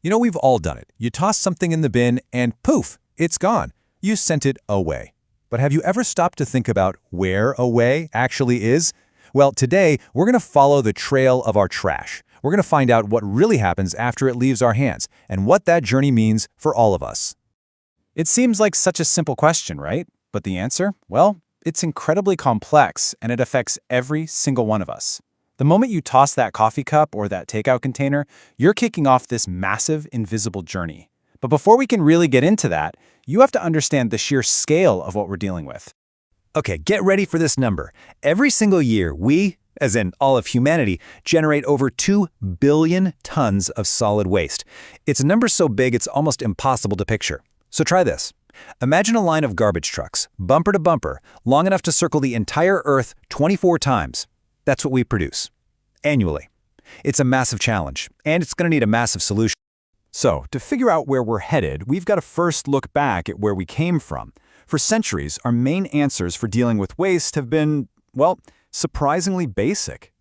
We've all done it. You toss something in the bin and poof, it's gone. You sent it away. But have you ever stopped to think about where away actually is? Well, today, we're going to follow the trail of our trash. We're going to find out what really happens after it leaves our hands and what that journey means for all of us. It seems like such a simple question, right? But the answer? Well, it's incredibly complex, and it affects every single one of us. The moment you toss that coffee cup or that takeout container, you're kicking off this massive, invisible journey. But before we can really get into that, you have to understand the sheer scale of what we're dealing with. Okay, get ready for this number. Every single year, we, as in all of humanity, generate over 2 billion tons of solid waste. It's a number so big it's almost impossible to picture. So try this. Imagine a line of garbage trucks, bumper to bumper, long enough to circle the entire Earth 24 times. That's what we produce, annually. It's a massive challenge, and it's going to need a massive solution. So, to figure out where we're headed, we've got to first look back at where we came from. For centuries, our main answers for dealing with waste have been, well, surprisingly basic.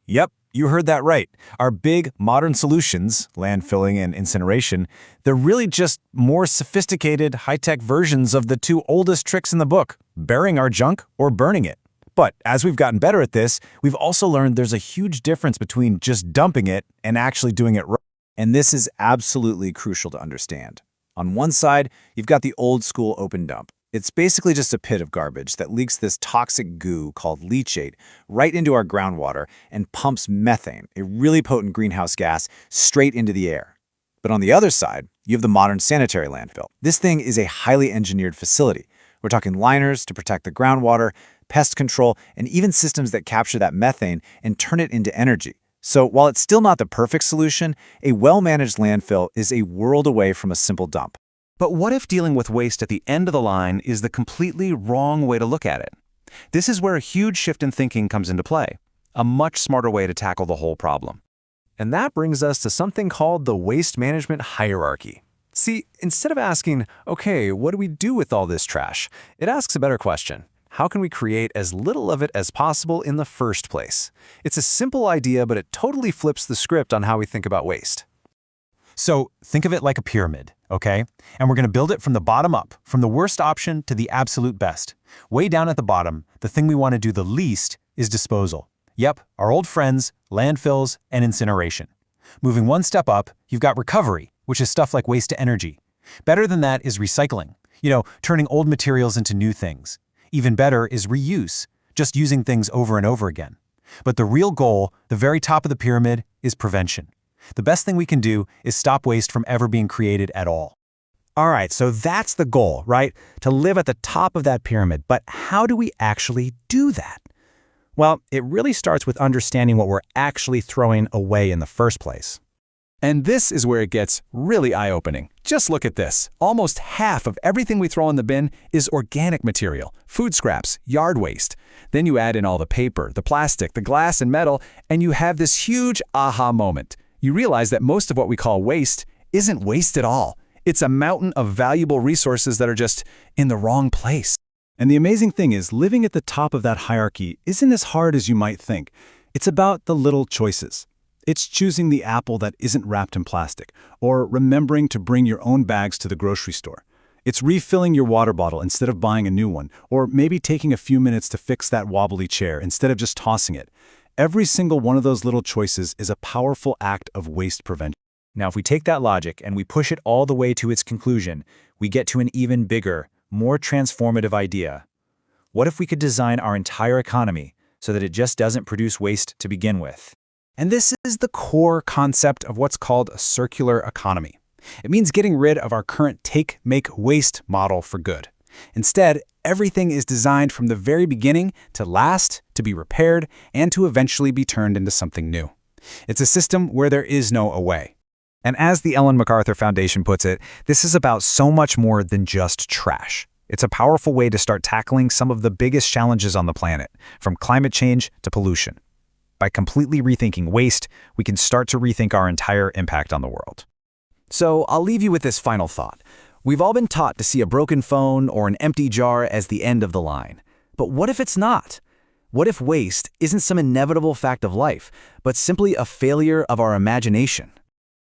Yep, you heard that right. Our big, modern solutions, landfilling and incineration, they're really just more sophisticated, high-tech versions of the two oldest tricks in the book, burying our junk or burning it. But as we've gotten better at this, we've also learned there's a huge difference between just dumping it and actually doing it right. And this is absolutely crucial to understand. On one side, you've got the old-school open dump. It's basically just a pit of garbage that leaks this toxic goo called leachate right into our groundwater and pumps methane, a really potent greenhouse gas, straight into the air. But on the other side, you have the modern sanitary landfill. This thing is a highly engineered facility. We're talking liners to protect the groundwater, pest control, and even systems that capture that methane and turn it into energy. So while it's still not the perfect solution, a well-managed landfill is a world away from a simple dump. But what if dealing with waste at the end of the line is the completely wrong way to look at it? This is where a huge shift in thinking comes into play, a much smarter way to tackle the whole problem. And that brings us to something called the waste management hierarchy. See, instead of asking, okay, what do we do with all this trash? It asks a better question. How can we create as little of it as possible in the first place? It's a simple idea, but it totally flips the script on how we think about waste. So think of it like a pyramid, okay? And we're going to build it from the bottom up, from the worst option to the absolute best. Way down at the bottom, the thing we want to do the least is disposal. Yep, our old friends, landfills, and incineration. Moving one step up, you've got recovery, which is stuff like waste to energy. Better than that is recycling, turning old materials into new things. Even better is reuse, just using things over and over again. But the real goal, the very top of the pyramid, is prevention. The best thing we can do is stop waste from ever being created at all. All right, so that's the goal, right? To live at the top of that pyramid. But how do we actually do that? Well, it really starts with understanding what we're actually throwing away in the first place. And this is where it gets really eye-opening. Just look at this. Almost half of everything we throw in the bin is organic material, food scraps, yard waste. Then you add in all the paper, the plastic, the glass, and metal, and you have this huge aha moment. You realize that most of what we call waste isn't waste at all. It's a mountain of valuable resources that are just in the wrong place. And the amazing thing is, living at the top of that hierarchy isn't as hard as you might think. It's about the little choices. It's choosing the apple that isn't wrapped in plastic, or remembering to bring your own bags to the grocery store. It's refilling your water bottle instead of buying a new one, or maybe taking a few minutes to fix that wobbly chair instead of just tossing it. Every single one of those little choices is a powerful act of waste prevention. Now, if we take that logic and we push it all the way to its conclusion, we get to an even bigger, more transformative idea. What if we could design our entire economy so that it just doesn't produce waste to begin with? And this is the core concept of what's called a circular economy. It means getting rid of our current take, make, waste model for good. Instead, everything is designed from the very beginning to last, to be repaired, and to eventually be turned into something new. It's a system where there is no away. And as the Ellen MacArthur Foundation puts it, this is about so much more than just trash. It's a powerful way to start tackling some of the biggest challenges on the planet, from climate change to pollution. By completely rethinking waste, we can start to rethink our entire impact on the world. So I'll leave you with this final thought. We've all been taught to see a broken phone or an empty jar as the end of the line. But what if it's not? What if waste isn't some inevitable fact of life, but simply a failure of our imagination?